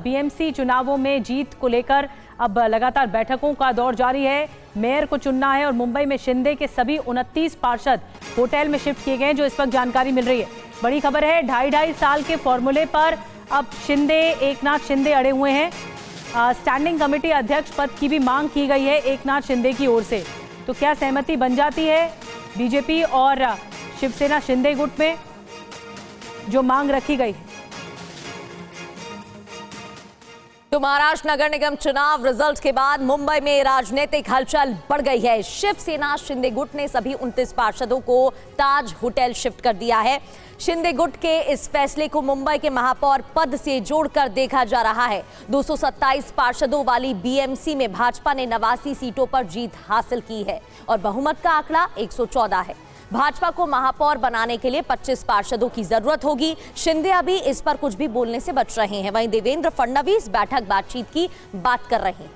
BMC चुनावों में जीत को लेकर अब लगातार बैठकों का दौर जारी है। मेयर को चुनना है और मुंबई में शिंदे के सभी 29 पार्षद होटल में शिफ्ट किए गए हैं, जो इस वक्त जानकारी मिल रही है। बड़ी खबर है, 2.5 साल के फॉर्मूले पर अब एकनाथ शिंदे अड़े हुए हैं। स्टैंडिंग कमेटी अध्यक्ष पद की भी मांग की गई है एकनाथ शिंदे की ओर से। तो क्या सहमति बन जाती है बीजेपी और शिवसेना शिंदे गुट में, जो मांग रखी गई है? तो महाराष्ट्र नगर निगम चुनाव रिजल्ट के बाद मुंबई में राजनीतिक हलचल बढ़ गई है। शिवसेना शिंदे गुट ने सभी 29 पार्षदों को ताज होटल शिफ्ट कर दिया है। शिंदे गुट के इस फैसले को मुंबई के महापौर पद से जोड़कर देखा जा रहा है। 227 पार्षदों वाली बीएमसी में भाजपा ने 89 सीटों पर जीत हासिल की है और बहुमत का आंकड़ा 114 है। भाजपा को महापौर बनाने के लिए 25 पार्षदों की जरूरत होगी। शिंदे अभी इस पर कुछ भी बोलने से बच रहे हैं। वहीं देवेंद्र फडणवीस बातचीत की बात कर रहे हैं।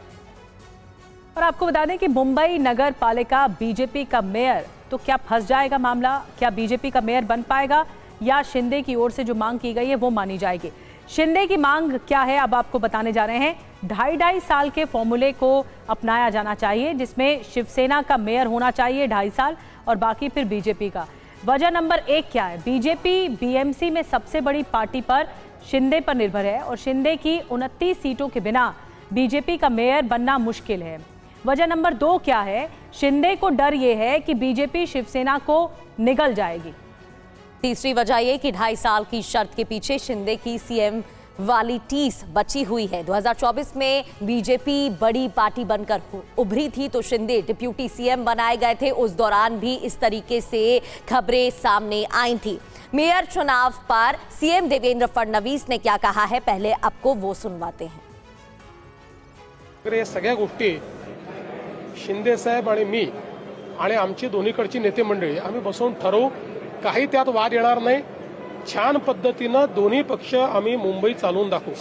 और आपको बता दें कि मुंबई नगर पालिका बीजेपी का मेयर, तो क्या फंस जाएगा मामला? क्या बीजेपी का मेयर बन पाएगा या शिंदे की ओर से जो मांग की गई है वो मानी जाएगी? शिंदे की मांग क्या है, अब आपको बताने जा रहे हैं। 2.5 साल के फॉर्मूले को अपनाया जाना चाहिए, जिसमें शिवसेना का मेयर होना चाहिए 2.5 साल और बाकी फिर बीजेपी का। वजह नंबर 1 क्या है? बीजेपी बीएमसी में सबसे बड़ी पार्टी पर शिंदे पर निर्भर है और शिंदे की 29 सीटों के बिना बीजेपी का मेयर बनना मुश्किल है। वजह नंबर 2 क्या है? शिंदे को डर यह है कि बीजेपी शिवसेना को निगल जाएगी। तीसरी वजह यह कि 2.5 साल की शर्त के पीछे शिंदे की सीएम वाली टीस बची हुई है। 2024 में बीजेपी बड़ी पार्टी बनकर उभरी थी तो शिंदे डिप्यूटी सीएम बनाए गए थे। उस दौरान भी इस तरीके से खबरें सामने आई थी। मेयर चुनाव पर सीएम देवेंद्र फडणवीस ने क्या कहा है, पहले आपको वो सुनवाते हैं। या सगळ्या गोष्टी शिंदे साहेब आणि मी आणि आमची दोन्हीकडची नेते मंडळी आम्ही बसून ठरवू। काही त्यात वाद येणार नाही। छान पद्धतीनं दोन्ही पक्ष आम्ही मुंबई चालवून दाखवू।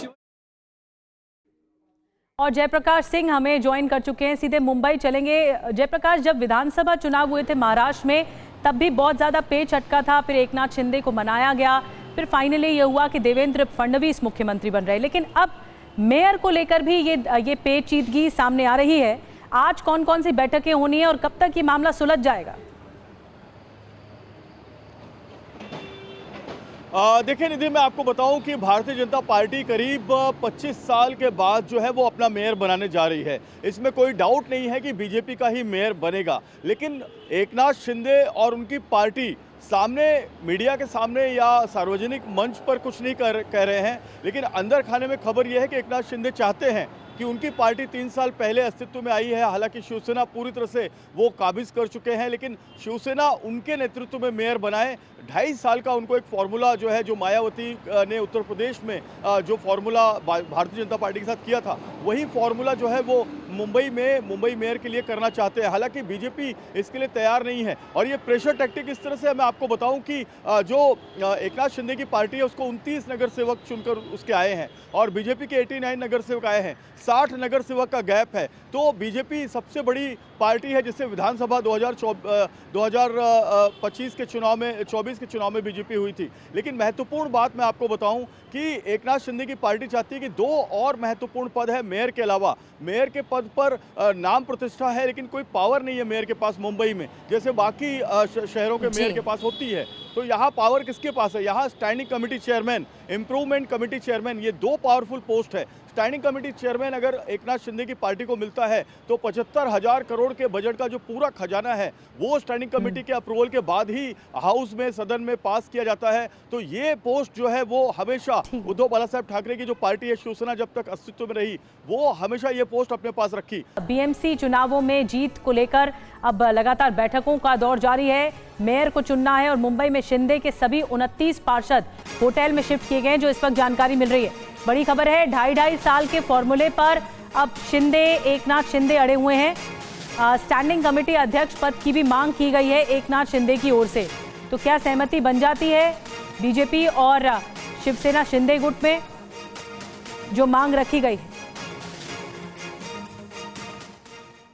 और जयप्रकाश सिंह हमें ज्वाइन कर चुके हैं, सीधे मुंबई चलेंगे। जयप्रकाश, जब विधानसभा चुनाव हुए थे महाराष्ट्र में, तब भी बहुत ज्यादा पेच अटका था, फिर एकनाथ शिंदे को मनाया गया, फिर फाइनली ये हुआ कि देवेंद्र फडणवीस मुख्यमंत्री बन रहे। लेकिन अब मेयर को लेकर भी ये पेचीदगी सामने आ रही है। आज कौन कौन सी बैठकें होनी है और कब तक ये मामला सुलझ जाएगा? देखिए निधि, मैं आपको बताऊं कि भारतीय जनता पार्टी करीब 25 साल के बाद जो है वो अपना मेयर बनाने जा रही है। इसमें कोई डाउट नहीं है कि बीजेपी का ही मेयर बनेगा। लेकिन एकनाथ शिंदे और उनकी पार्टी सामने, मीडिया के सामने या सार्वजनिक मंच पर कुछ नहीं कह रहे हैं, लेकिन अंदर खाने में खबर यह है कि एकनाथ शिंदे चाहते हैं कि उनकी पार्टी 3 साल पहले अस्तित्व में आई है। हालांकि शिवसेना पूरी तरह से वो काबिज कर चुके हैं, लेकिन शिवसेना उनके नेतृत्व में मेयर बनाए। 2.5 साल का उनको एक फार्मूला जो है, जो मायावती ने उत्तर प्रदेश में जो फार्मूला भारतीय जनता पार्टी के साथ किया था, वही फार्मूला जो है वो मुंबई मेयर के लिए करना चाहते हैं। हालांकि बीजेपी इसके लिए तैयार नहीं है और ये प्रेशर टैक्टिक इस तरह से, मैं आपको बताऊं कि जो एकनाथ शिंदे की पार्टी है उसको 29 नगर सेवक चुनकर उसके आए हैं और बीजेपी के 89 नगर सेवक आए हैं। 60 नगर सेवक का गैप है। तो बीजेपी सबसे बड़ी पार्टी है जिससे विधानसभा 2025 के चुनाव में 24 के चुनाव में बीजेपी हुई थी। लेकिन महत्वपूर्ण बात मैं आपको बताऊं कि एकनाथ शिंदे की पार्टी चाहती है कि 2 और महत्वपूर्ण पद है मेयर के अलावा। मेयर के पद पर नाम प्रतिष्ठा है, लेकिन कोई पावर नहीं है मेयर के पास मुंबई में, जैसे बाकी शहरों के मेयर के पास होती है। तो यहाँ पावर किसके पास है? यहाँ standing committee chairman, improvement committee chairman, ये 2 पावरफुल पोस्ट है। स्टैंडिंग कमेटी चेयरमैन अगर एकनाथ शिंदे की पार्टी को मिलता है तो 75,000 करोड़ के बजट का जो पूरा खजाना है वो स्टैंडिंग कमेटी के अप्रूवल के बाद ही हाउस में, सदन में पास किया जाता है। तो ये पोस्ट जो है वो हमेशा उद्धव बालासाहेब ठाकरे की जो पार्टी है शिवसेना, जब तक अस्तित्व में रही, वो हमेशा ये पोस्ट अपने पास रखी। बीएमसी चुनावों में जीत को लेकर अब लगातार बैठकों का दौर जारी है। मेयर को चुनना है और मुंबई में शिंदे के सभी 29 पार्षद होटल में शिफ्ट किए गए हैं, जो इस वक्त जानकारी मिल रही है। बड़ी खबर है, 2.5 साल के फॉर्मूले पर अब एकनाथ शिंदे अड़े हुए हैं। स्टैंडिंग कमेटी अध्यक्ष पद की भी मांग की गई है एकनाथ शिंदे की ओर से। तो क्या सहमति बन जाती है बीजेपी और शिवसेना शिंदे गुट में, जो मांग रखी गई है?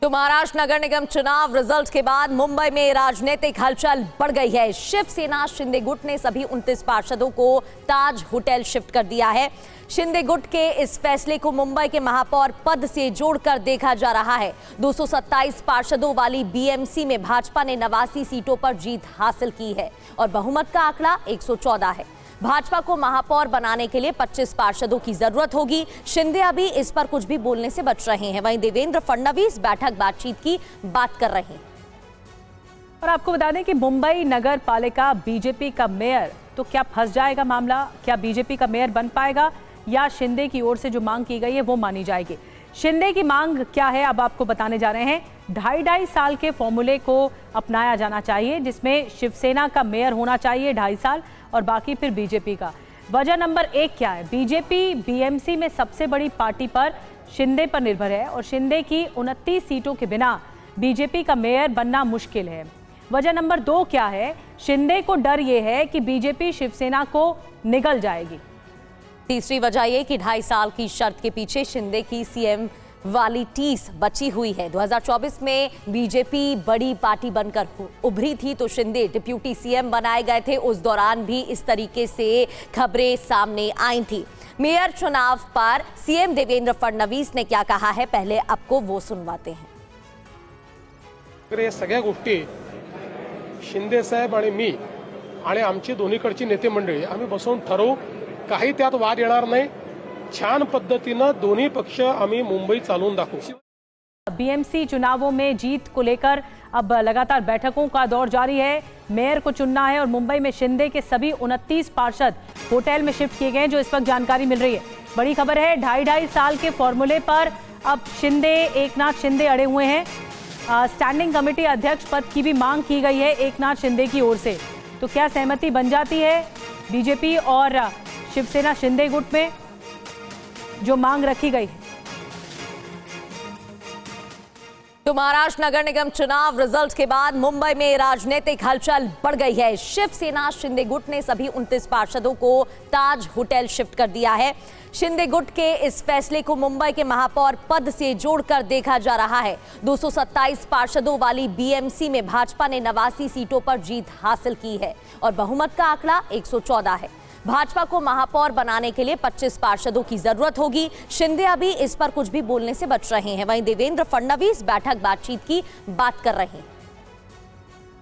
तो महाराष्ट्र नगर निगम चुनाव रिजल्ट के बाद मुंबई में राजनीतिक हलचल बढ़ गई है। शिवसेना शिंदे गुट ने सभी 29 पार्षदों को ताज होटल शिफ्ट कर दिया है। शिंदे गुट के इस फैसले को मुंबई के महापौर पद से जोड़कर देखा जा रहा है। 227 पार्षदों वाली बीएमसी में भाजपा ने 89 सीटों पर जीत हासिल की है और बहुमत का आंकड़ा 114 है। भाजपा को महापौर बनाने के लिए 25 पार्षदों की जरूरत होगी। शिंदे अभी इस पर कुछ भी बोलने से बच रहे हैं। वहीं देवेंद्र फडणवीस बातचीत की बात कर रहे हैं। और आपको बता दें कि मुंबई नगर पालिका बीजेपी का मेयर, तो क्या फंस जाएगा मामला? क्या बीजेपी का मेयर बन पाएगा या शिंदे की ओर से जो मांग की गई है वो मानी जाएगी? शिंदे की मांग क्या है अब आपको बताने जा रहे हैं। 2.5 साल के फॉर्मूले को अपनाया जाना चाहिए, जिसमें शिवसेना का मेयर होना चाहिए 2.5 साल और बाकी फिर बीजेपी का। वजह नंबर 1 क्या है? बीजेपी बीएमसी में सबसे बड़ी पार्टी पर शिंदे पर निर्भर है और शिंदे की 29 सीटों के बिना बीजेपी का मेयर बनना मुश्किल है। वजह नंबर 2 क्या है? शिंदे को डर ये है कि बीजेपी शिवसेना को निगल जाएगी। तीसरी वजह ये कि 2.5 साल की शर्त के पीछे शिंदे की सीएम वाली टीस बची हुई है। 2024 में बीजेपी बड़ी पार्टी बनकर उभरी थी तो शिंदे डिप्यूटी सीएम बनाए गए थे। उस दौरान भी इस तरीके से खबरें सामने आई थी। मेयर चुनाव पर सीएम देवेंद्र फडणवीस ने क्या कहा है, पहले आपको वो सुनवाते हैं। या सगळ्या गोष्टी शिंदे साहेब आणि मी आणि आमची दोन्हीकडची नेते मंडळी आम्ही बसवून ठरवू, काही त्यात वाद येणार नाही। छान पद्धतीनं दोन्ही पक्ष आम्ही मुंबई चालवून दाखवू। बीएमसी चुनावों में जीत को लेकर अब लगातार बैठकों का दौर जारी है। मेयर को चुनना है और मुंबई में शिंदे के सभी 29 पार्षद होटल में शिफ्ट किए गए, जो इस वक्त जानकारी मिल रही है। बड़ी खबर है, 2.5 साल के फॉर्मूले पर अब शिंदे, एकनाथ शिंदे अड़े हुए हैं। स्टैंडिंग कमेटी अध्यक्ष पद की भी मांग की गई है एकनाथ शिंदे की ओर से। तो क्या सहमति बन जाती है बीजेपी और शिवसेना शिंदे गुट में जो मांग रखी गई है? तो महाराष्ट्र नगर निगम चुनाव रिजल्ट के बाद मुंबई में राजनीतिक हलचल बढ़ गई है। शिवसेना शिंदे गुट ने सभी 29 पार्षदों को ताज होटल शिफ्ट कर दिया है। शिंदे गुट के इस फैसले को मुंबई के महापौर पद से जोड़कर देखा जा रहा है। 227 पार्षदों वाली बीएमसी में भाजपा ने 89 सीटों पर जीत हासिल की है और बहुमत का आंकड़ा 114 है। भाजपा को महापौर बनाने के लिए 25 पार्षदों की जरूरत होगी। शिंदे अभी इस पर कुछ भी बोलने से बच रहे हैं। वहीं देवेंद्र फडणवीस बातचीत की बात कर रहे हैं।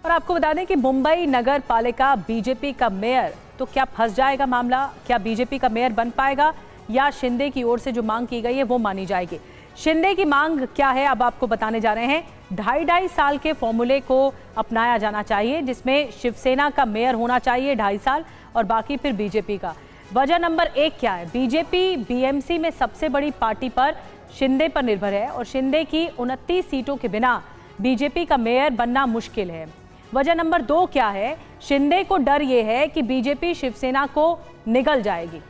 और आपको बता दें कि मुंबई नगर पालिका बीजेपी का मेयर, तो क्या फंस जाएगा मामला? क्या बीजेपी का मेयर बन पाएगा या शिंदे की ओर से जो मांग की गई है वो मानी जाएगी? शिंदे की मांग क्या है अब आपको बताने जा रहे हैं। 2.5 साल के फॉर्मूले को अपनाया जाना चाहिए, जिसमें शिवसेना का मेयर होना चाहिए 2.5 साल और बाकी फिर बीजेपी का। वजह नंबर 1 क्या है? बीजेपी बीएमसी में सबसे बड़ी पार्टी पर शिंदे पर निर्भर है और शिंदे की 29 सीटों के बिना बीजेपी का मेयर बनना मुश्किल है। वजह नंबर 2 क्या है? शिंदे को डर ये है कि बीजेपी शिवसेना को निगल जाएगी।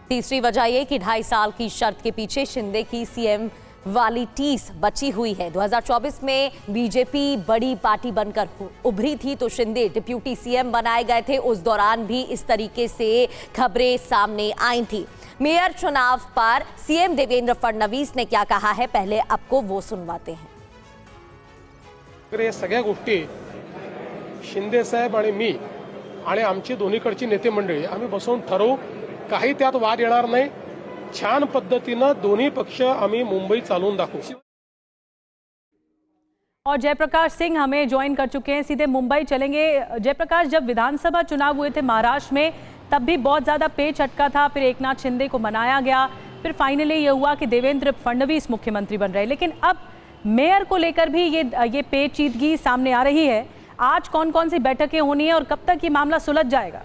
तीसरी वजह ये कि 2.5 साल की शर्त के पीछे शिंदे की सीएम वाली टीस बची हुई है। 2024 में बीजेपी बड़ी पार्टी बनकर उभरी थी तो शिंदे डिप्यूटी सीएम बनाए गए थे। उस दौरान भी इस तरीके से खबरें सामने आई थी। मेयर चुनाव पर सीएम देवेंद्र फडणवीस ने क्या कहा है, पहले आपको वो सुनवाते हैं। या सगळ्या गोष्टी शिंदे साहेब आणि मी आणि आमची दोन्हीकडची नेते मंडळी आम्ही बसवून ठरवू, काही त्यात वाद येणार नाही। छान पद्धतीनं दोन्ही पक्ष आम्ही मुंबई चालवून दाखवू। और जयप्रकाश सिंह हमें ज्वाइन कर चुके हैं, सीधे मुंबई चलेंगे। जयप्रकाश, जब विधानसभा चुनाव हुए थे महाराष्ट्र में, तब भी बहुत ज्यादा पेच अटका था, फिर एकनाथ शिंदे को मनाया गया, फिर फाइनली ये हुआ कि देवेंद्र फडणवीस मुख्यमंत्री बन रहे। लेकिन अब मेयर को लेकर भी ये पेचीदगी सामने आ रही है। आज कौन कौन सी बैठकें होनी है और कब तक ये मामला सुलझ जाएगा?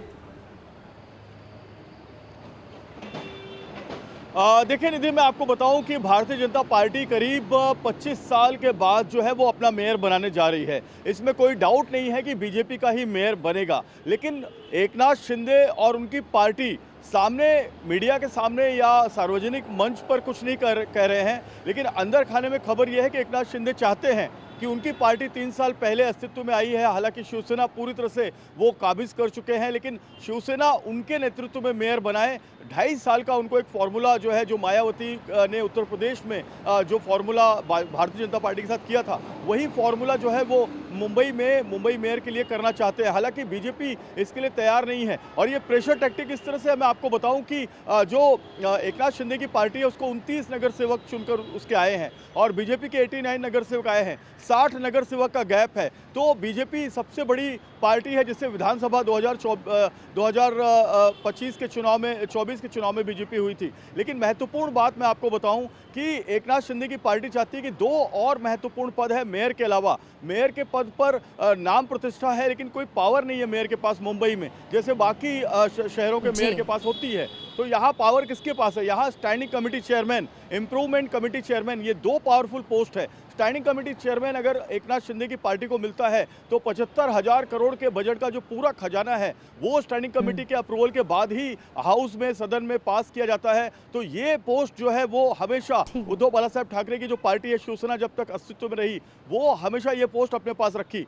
देखिए निधि, मैं आपको बताऊं कि भारतीय जनता पार्टी करीब 25 साल के बाद जो है वो अपना मेयर बनाने जा रही है। इसमें कोई डाउट नहीं है कि बीजेपी का ही मेयर बनेगा। लेकिन एकनाथ शिंदे और उनकी पार्टी सामने, मीडिया के सामने या सार्वजनिक मंच पर कुछ नहीं कह रहे हैं, लेकिन अंदर खाने में खबर यह है कि एकनाथ शिंदे चाहते हैं कि उनकी पार्टी 3 साल पहले अस्तित्व में आई है। हालांकि शिवसेना पूरी तरह से वो काबिज कर चुके हैं, लेकिन शिवसेना उनके नेतृत्व में मेयर बनाए। 2.5 साल का उनको एक फॉर्मूला जो है, जो मायावती ने उत्तर प्रदेश में जो फॉर्मूला भारतीय जनता पार्टी के साथ किया था, वही फॉर्मूला जो है वो मुंबई मेयर के लिए करना चाहते हैं। हालांकि बीजेपी इसके लिए तैयार नहीं है और ये प्रेशर टैक्टिक इस तरह से मैं आपको बताऊं कि जो एकनाथ शिंदे की पार्टी है उसको 29 नगर सेवक चुनकर उसके आए हैं और बीजेपी के 89 नगर सेवक आए हैं। 60 नगर सेवक का गैप है। तो बीजेपी सबसे बड़ी पार्टी है जिससे विधानसभा 2025 के चुनाव में 24 के चुनाव में बीजेपी हुई थी। लेकिन महत्वपूर्ण बात मैं आपको बताऊं कि एकनाथ शिंदे की पार्टी चाहती है कि 2 और महत्वपूर्ण पद है मेयर के अलावा। मेयर के पद पर नाम प्रतिष्ठा है, लेकिन कोई पावर नहीं है मेयर के पास मुंबई में, जैसे बाकी शहरों के मेयर के पास होती है। तो यहाँ पावर किसके पास है? यहाँ standing committee chairman, improvement committee chairman, ये 2 पावरफुल पोस्ट है। स्टैंडिंग कमेटी चेयरमैन अगर एकनाथ शिंदे की पार्टी को मिलता है तो 75,000 करोड़ के बजट का जो पूरा खजाना है वो स्टैंडिंग कमेटी के अप्रूवल के बाद ही हाउस में, सदन में पास किया जाता है। तो ये पोस्ट जो है वो हमेशा उद्धव बाला साहब ठाकरे की जो पार्टी है शिवसेना जब तक अस्तित्व में रही, वो हमेशा ये पोस्ट अपने पास रखी।